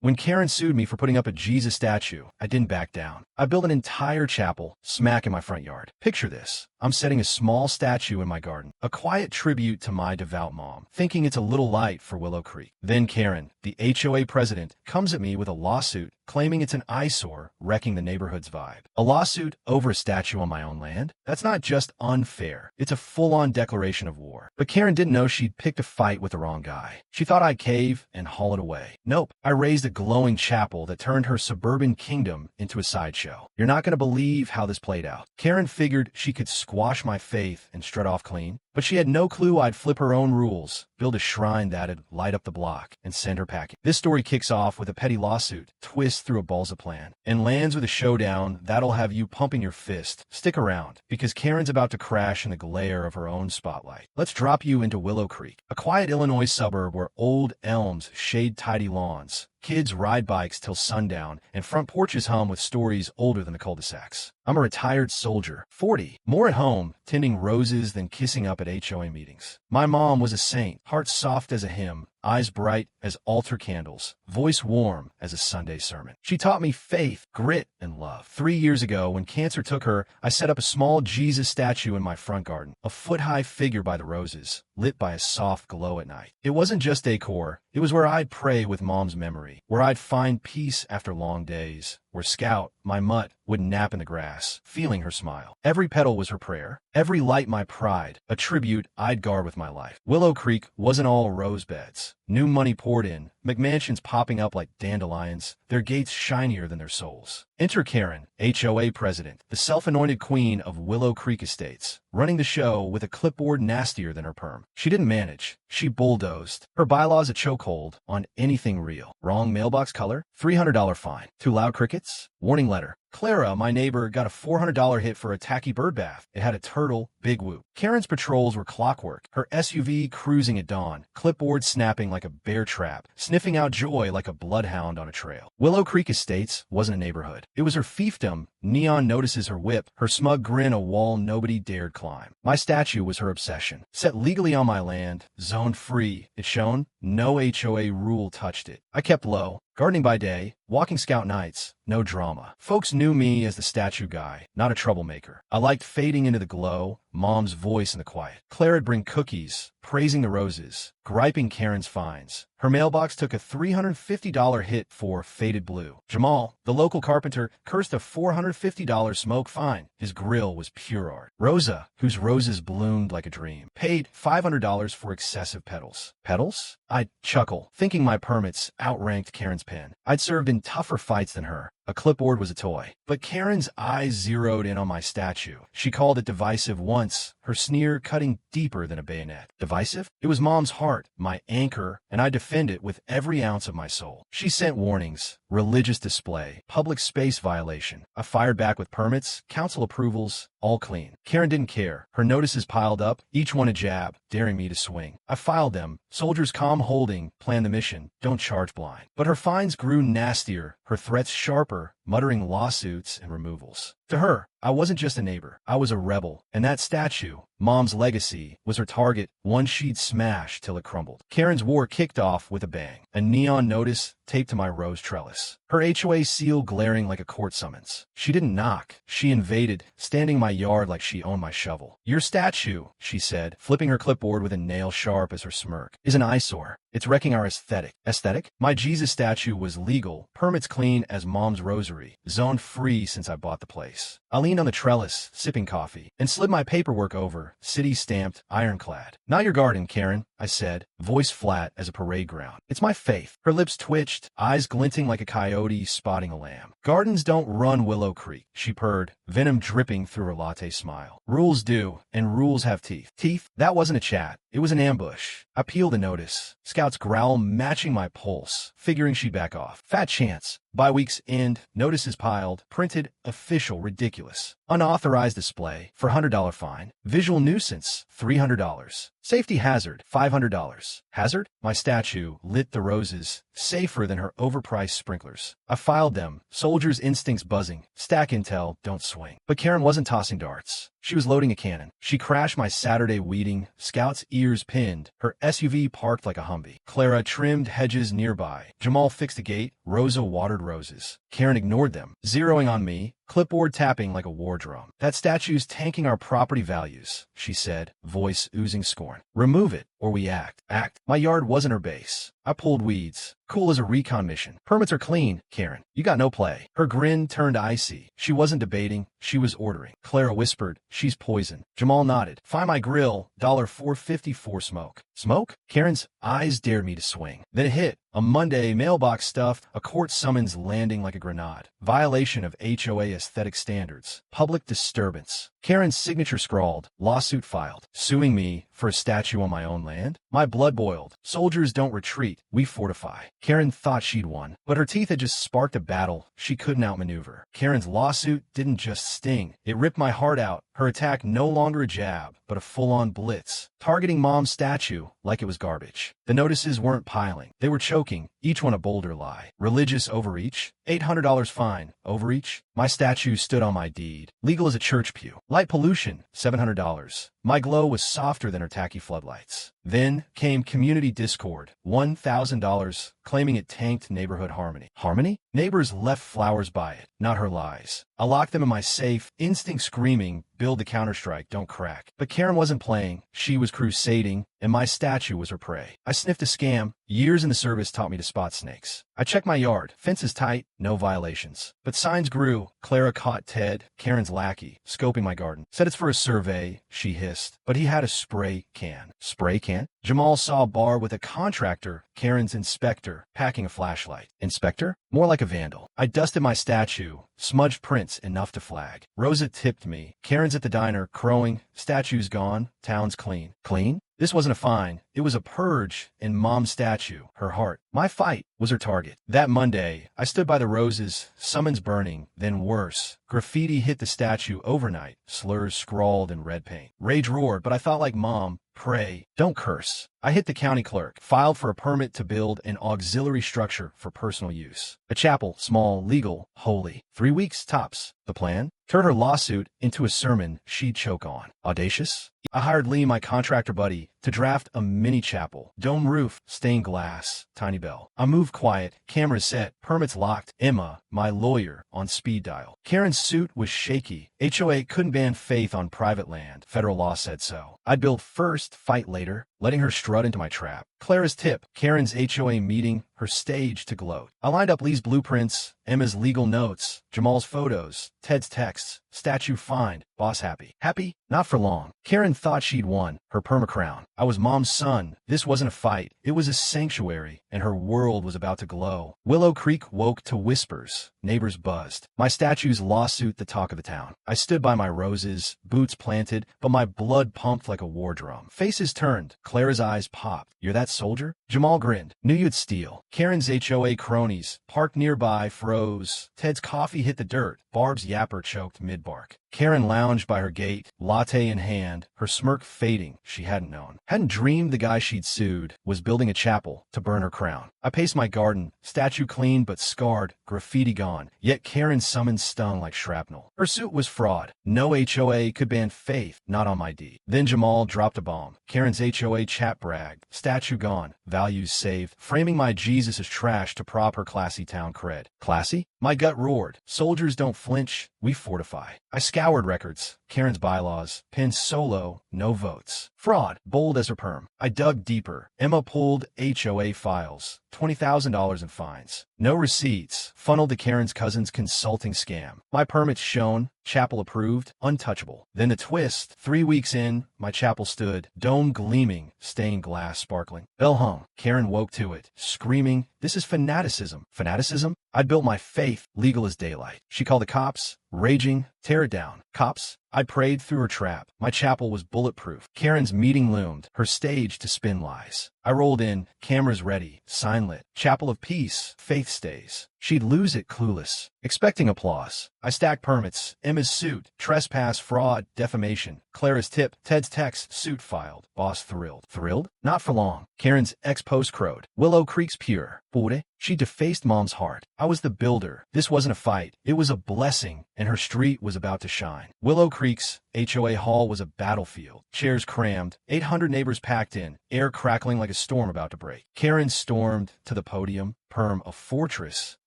When Karen sued me for putting up a Jesus statue, I didn't back down. I built an entire chapel, smack in my front yard. Picture this. I'm setting a small statue in my garden, a quiet tribute to my devout mom, thinking it's a little light for Willow Creek. Then Karen, the HOA president, comes at me with a lawsuit claiming it's an eyesore, wrecking the neighborhood's vibe. A lawsuit over a statue on my own land? That's not just unfair. It's a full-on declaration of war. But Karen didn't know she'd picked a fight with the wrong guy. She thought I'd cave and haul it away. Nope. I raised a glowing chapel that turned her suburban kingdom into a sideshow. You're not going to believe how this played out. Karen figured she could squash my faith and strut off clean, but she had no clue I'd flip her own rules, build a shrine that'd light up the block, and send her packing. This story kicks off with a petty lawsuit, twists through a balsa plan, and lands with a showdown that'll have you pumping your fist. Stick around, because Karen's about to crash in the glare of her own spotlight. Let's drop you into Willow Creek, a quiet Illinois suburb where old elms shade tidy lawns, kids ride bikes till sundown, and front porches hum with stories older than the cul-de-sacs. I'm a retired soldier, 40, more at home, tending roses than kissing up at HOA meetings. My mom was a saint, heart soft as a hymn, eyes bright as altar candles, voice warm as a Sunday sermon. She taught me faith, grit, and love. 3 years ago, when cancer took her, I set up a small Jesus statue in my front garden, a foot-high figure by the roses, lit by a soft glow at night. It wasn't just decor. It was where I'd pray with Mom's memory, where I'd find peace after long days, where Scout, my mutt, would nap in the grass, feeling her smile. Every petal was her prayer, every light my pride, a tribute I'd guard with my life. Willow Creek wasn't all rose beds. New money poured in, McMansions popping up like dandelions, their gates shinier than their souls. Enter Karen, HOA president, the self-anointed queen of Willow Creek Estates, running the show with a clipboard nastier than her perm. She didn't manage. She bulldozed. Her bylaws a chokehold on anything real. Wrong mailbox color? $300 fine. Too loud crickets? Warning letter. Clara, my neighbor, got a $400 hit for a tacky bird bath. It had a turtle, big whoop. Karen's patrols were clockwork, her SUV cruising at dawn, clipboard snapping like a bear trap, sniffing out joy like a bloodhound on a trail. Willow Creek Estates wasn't a neighborhood. It was her fiefdom. Neon notices her whip, her smug grin a wall nobody dared climb. My statue was her obsession. Set legally on my land, zone free, it shone, no HOA rule touched it. I kept low, gardening by day, walking scout nights, no drama. Folks knew me as the statue guy, not a troublemaker. I liked fading into the glow, Mom's voice in the quiet. Clara'd bring cookies, praising the roses, griping Karen's fines. Her mailbox took a $350 hit for faded blue. Jamal, the local carpenter, cursed a $450 smoke fine. His grill was pure art. Rosa, whose roses bloomed like a dream, paid $500 for excessive petals. Petals? I'd chuckle, thinking my permits outranked Karen's pen. I'd served in tougher fights than her. A clipboard was a toy. But Karen's eyes zeroed in on my statue. She called it divisive once, her sneer cutting deeper than a bayonet. Divisive? It was Mom's heart, my anchor, and I defend it with every ounce of my soul. She sent warnings, religious display, public space violation. I fired back with permits, council approvals, all clean. Karen didn't care. Her notices piled up, each one a jab, daring me to swing. I filed them. Soldiers calm holding, plan the mission, don't charge blind. But her fines grew nastier, her threats sharper, muttering lawsuits and removals. To her, I wasn't just a neighbor. I was a rebel. And that statue, Mom's legacy, was her target, one she'd smash till it crumbled. Karen's war kicked off with a bang. A neon notice taped to my rose trellis. Her HOA seal glaring like a court summons. She didn't knock. She invaded, standing my yard like she owned my shovel. Your statue, she said, flipping her clipboard with a nail sharp as her smirk, is an eyesore. It's wrecking our aesthetic. Aesthetic? My Jesus statue was legal, permits clean as Mom's rosary, zone free since I bought the place. I leaned on the trellis, sipping coffee, and slid my paperwork over, city stamped, ironclad. Not your garden, Karen, I said, voice flat as a parade ground. It's my faith. Her lips twitched, eyes glinting like a coyote spotting a lamb. Gardens don't run Willow Creek, she purred, venom dripping through her latte smile. Rules do, and rules have teeth. Teeth? That wasn't a chat. It was an ambush. I peeled the notice. Scout's growl matching my pulse, figuring she'd back off. Fat chance. By week's end, notices piled, printed, official, ridiculous. Unauthorized display for $100 fine. Visual nuisance, $300. Safety hazard, $500. Hazard? My statue lit the roses, safer than her overpriced sprinklers. I filed them, soldier's instincts buzzing. Stack intel, don't swing. But Karen wasn't tossing darts. She was loading a cannon. She crashed my Saturday weeding, Scout's ears pinned, her SUV parked like a Humvee. Clara trimmed hedges nearby. Jamal fixed a gate. Rosa watered roses. Karen ignored them, zeroing on me, clipboard tapping like a war drum. That statue's tanking our property values, she said, voice oozing scorn. Remove it, or we act. Act. My yard wasn't her base. I pulled weeds. Cool as a recon mission. Permits are clean, Karen. You got no play. Her grin turned icy. She wasn't debating. She was ordering. Clara whispered, she's poison. Jamal nodded. Find my grill, $4.50 for smoke. Smoke? Karen's eyes dared me to swing. Then it hit. A Monday, mailbox stuff, a court summons landing like a grenade. Violation of HOA aesthetic standards. Public disturbance. Karen's signature scrawled, lawsuit filed. Suing me for a statue on my own land? My blood boiled. Soldiers don't retreat, we fortify. Karen thought she'd won, but her teeth had just sparked a battle she couldn't outmaneuver. Karen's lawsuit didn't just sting, it ripped my heart out. Her attack no longer a jab, but a full-on blitz, targeting Mom's statue like it was garbage. The notices weren't piling, they were choking, each one a bolder lie. Religious overreach? $800 fine. Overreach? My statue stood on my deed. Legal as a church pew. Light pollution? $700. My glow was softer than her tacky floodlights. Then came community discord. $1,000, claiming it tanked neighborhood harmony. Harmony? Neighbors left flowers by it, not her lies. I locked them in my safe, instinct screaming, build the counterstrike, don't crack. But Karen wasn't playing, she was crusading, and my statue was her prey. I sniffed a scam. Years in the service taught me to spot snakes. I checked my yard. Fences tight, no violations. But signs grew. Clara caught Ted, Karen's lackey, scoping my garden. Said it's for a survey, she hissed. But he had a spray can. Spray can? Jamal saw a bar with a contractor, Karen's inspector, packing a flashlight. Inspector? More like a vandal. I dusted my statue, smudged prints enough to flag. Rosa tipped me. Karen's at the diner, crowing. Statue's gone, town's clean. Clean? This wasn't a fine, it was a purge in Mom's statue, her heart. My fight was her target. That Monday, I stood by the roses, summons burning, then worse. Graffiti hit the statue overnight, slurs scrawled in red paint. Rage roared, but I thought like Mom, pray, don't curse. I hit the county clerk, filed for a permit to build an auxiliary structure for personal use. A chapel, small, legal, holy. 3 weeks tops. The plan? Turn her lawsuit into a sermon she'd choke on. Audacious? I hired Lee, my contractor buddy, to draft a mini chapel. Dome roof, stained glass, tiny bell. I moved quiet, cameras set, permits locked. Emma, my lawyer, on speed dial. Karen's suit was shaky. HOA couldn't ban faith on private land. Federal law said so. I'd build first, fight later, letting her strut into my trap. Clara's tip, Karen's HOA meeting, her stage to gloat. I lined up Lee's blueprints, Emma's legal notes, Jamal's photos, Ted's texts, statue find, boss happy. Happy? Not for long. Karen thought she'd won, her permacrown. I was Mom's son. This wasn't a fight. It was a sanctuary, and her world was about to glow. Willow Creek woke to whispers. Neighbors buzzed. My statue's lawsuit the talk of the town. I stood by my roses, boots planted, but my blood pumped like a war drum. Faces turned. Clara's eyes popped. You're that soldier? Jamal grinned. Knew you'd steal. Karen's HOA cronies, parked nearby, froze. Ted's coffee hit the dirt. Barb's yapper choked mid-bark. Karen lounged by her gate, latte in hand, her smirk fading. She hadn't known. Hadn't dreamed the guy she'd sued was building a chapel to burn her crown. I paced my garden, statue clean but scarred, graffiti gone. Yet Karen's summons stung like shrapnel. Her suit was fraud. No HOA could ban faith, not on my deed. Then Jamal dropped a bomb. Karen's HOA chat bragged. Statue gone, values saved, framing my Jesus as trash to prop her classy town cred. Classy? My gut roared. Soldiers don't flinch, we fortify. I scoured records, Karen's bylaws, pinned solo, no votes. Fraud, bold as her perm. I dug deeper. Emma pulled HOA files, $20,000 in fines. No receipts, funneled to Karen's cousin's consulting scam. My permits shown, chapel approved, untouchable. Then the twist, 3 weeks in, my chapel stood, dome gleaming, stained glass sparkling. Bell hung. Karen woke to it, screaming, this is fanaticism. Fanaticism? I'd built my faith, legal as daylight. She called the cops, raging, tear it down. Cops? I prayed through her trap. My chapel was bulletproof. Karen's meeting loomed, her stage to spin lies. I rolled in, cameras ready, sign lit. Chapel of Peace, faith stays. She'd lose it clueless, expecting applause. I stacked permits, Emma's suit, trespass, fraud, defamation. Clara's tip, Ted's text, suit filed. Boss thrilled. Thrilled? Not for long. Karen's ex-post crowed. Willow Creek's pure. Pure? She defaced Mom's heart. I was the builder. This wasn't a fight. It was a blessing, and her street was about to shine. Willow Creek's HOA hall was a battlefield. Chairs crammed, 800 neighbors packed in, air crackling like a storm about to break. Karen stormed to the podium, Perm a fortress,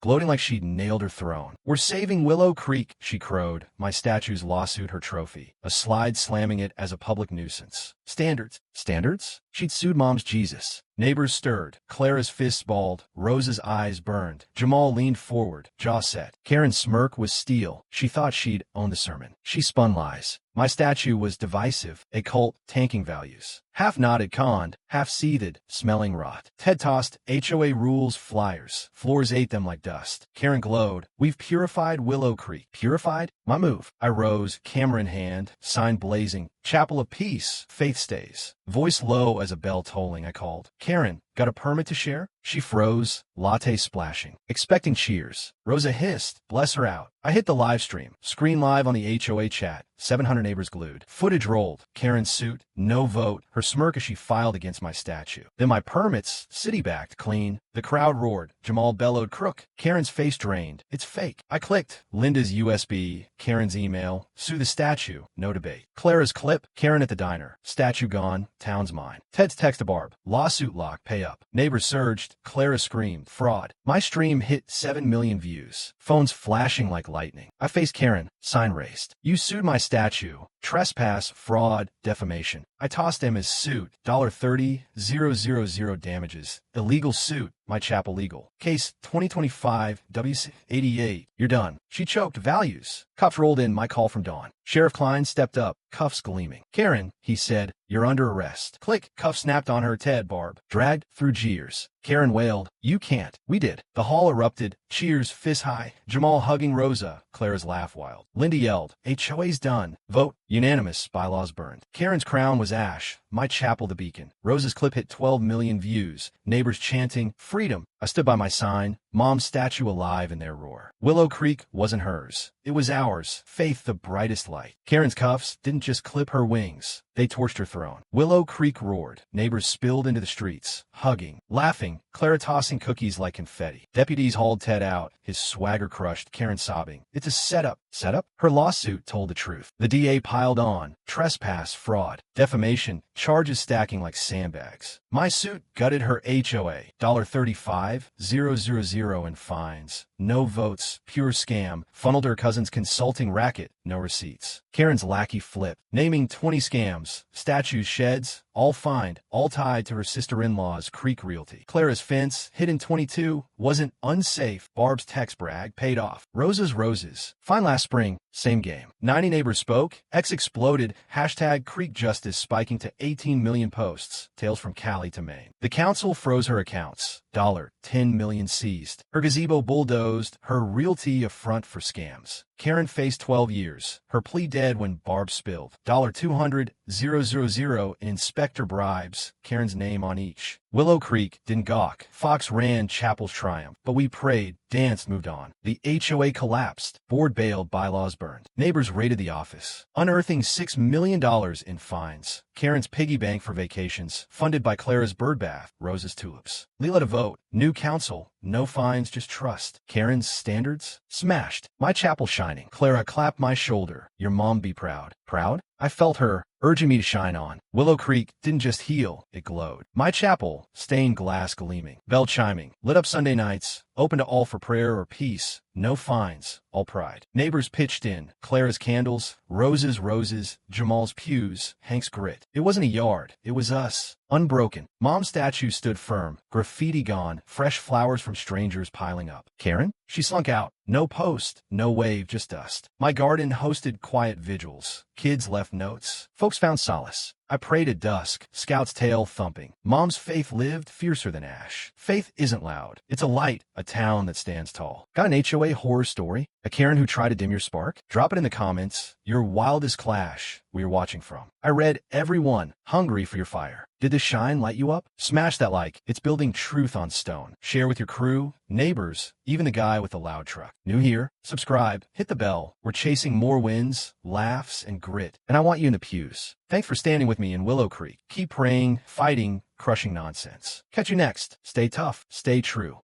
gloating like she'd nailed her throne. "We're saving Willow Creek," she crowed, my statue's lawsuit her trophy, a slide slamming it as a public nuisance. Standards? Standards? She'd sued Mom's Jesus. Neighbors stirred. Clara's fists balled. Rose's eyes burned. Jamal leaned forward, jaw set. Karen's smirk was steel. She thought she'd own the sermon. She spun lies. My statue was divisive, a cult, tanking values. Half nodded, conned, half seethed, smelling rot. Ted tossed HOA rules flyers. Floors ate them like dust. Karen glowed. "We've purified Willow Creek." Purified? My move. I rose, camera in hand, sign blazing. "Chapel of Peace, faith stays." Voice low as a bell tolling, I called. "Karen, got a permit to share?" She froze, latte splashing, expecting cheers. Rosa hissed, "Bless her out." I hit the live stream. Screen live on the HOA chat. 700 neighbors glued. Footage rolled. Karen's suit, no vote. Her smirk as she filed against my statue. Then my permits, city-backed, clean. The crowd roared. Jamal bellowed, "Crook." Karen's face drained. "It's fake." I clicked. Linda's USB, Karen's email. Sue the statue. No debate. Clara's clip. Karen at the diner. Statue gone. Town's mine. Ted's text to Barb. Lawsuit lock. Pay up. Neighbors surged. Clara screamed. Fraud. My stream hit 7 million views. Phones flashing like lightning. I faced Karen. Sign raised. "You sued my statue. Trespass, fraud, defamation." I tossed him his suit. $30,000 damages. Illegal suit. My chapel legal. Case 2025 WC88. "You're done." She choked. "Values." Cops rolled in. My call from Dawn. Sheriff Klein stepped up, cuffs gleaming. "Karen," he said, "you're under arrest." Click. Cuff snapped on her. Ted, Barb. Dragged through jeers. Karen wailed, "You can't." We did. The hall erupted. Cheers, fist high. Jamal hugging Rosa. Clara's laugh wild. Linda yelled, "HOA's done. Vote." Unanimous. Bylaws burned. Karen's crown was ash. My chapel the beacon. Rosa's clip hit 12 million views. Neighbors chanting, "Freedom." I stood by my sign. Mom's statue alive in their roar. Willow Creek wasn't hers. It was ours. Faith the brightest light. Karen's cuffs didn't just clip her wings. They torched her throne. Willow Creek roared. Neighbors spilled into the streets, hugging, laughing, Clara tossing cookies like confetti. Deputies hauled Ted out, his swagger crushed, Karen sobbing. "It's a setup." Setup? Her lawsuit told the truth. The DA piled on. Trespass, fraud, defamation, charges stacking like sandbags. My suit gutted her HOA. $35,000 in fines. No votes. Pure scam. Funneled her cousin's consulting racket. No receipts. Karen's lackey flipped, naming 20 scams. Statues, sheds, all fined, all tied to her sister-in-law's Creek Realty. Clara's fence, hidden 22, wasn't unsafe. Barb's text brag paid off. Rosa's roses. Fine last spring. Same game. 90 neighbors spoke. X exploded. Hashtag Creek Justice spiking to 18 million posts. Tales from Cali to Maine. The council froze her accounts. $10 million seized. Her gazebo bulldozed. Her realty a front for scams. Karen faced 12 years. Her plea dead when Barb spilled. $200,000 in inspector bribes. Karen's name on each. Willow Creek didn't gawk. Fox ran Chapel's triumph. But we prayed, danced, moved on. The HOA collapsed. Board bailed, bylaws burned. Neighbors raided the office, unearthing $6 million in fines. Karen's piggy bank for vacations, funded by Clara's birdbath, Rosa's tulips. Leela to vote. New council. No fines, just trust. Karen's standards? Smashed. My chapel shining. Clara clapped my shoulder. "Your mom be proud." Proud? I felt her, urging me to shine on. Willow Creek didn't just heal, it glowed. My chapel, stained glass gleaming. Bell chiming. Lit up Sunday nights. Open to all for prayer or peace. No fines, all pride. Neighbors pitched in. Clara's candles, Rose's roses, Jamal's pews, Hank's grit. It wasn't a yard, it was us. Unbroken. Mom's statue stood firm. Graffiti gone. Fresh flowers from strangers piling up. Karen? She slunk out. No post, no wave, just dust. My garden hosted quiet vigils. Kids left notes. Folks found solace. I prayed at dusk, Scout's tail thumping. Mom's faith lived fiercer than ash. Faith isn't loud. It's a light, a town that stands tall. Got an HOA horror story? A Karen who tried to dim your spark? Drop it in the comments. Your wildest clash we are watching from. I read every one, hungry for your fire. Did the shine light you up? Smash that like. It's building truth on stone. Share with your crew, neighbors, even the guy with the loud truck. New here? Subscribe, hit the bell. We're chasing more wins, laughs, and grit. And I want you in the pews. Thanks for standing with me in Willow Creek. Keep praying, fighting, crushing nonsense. Catch you next. Stay tough, stay true.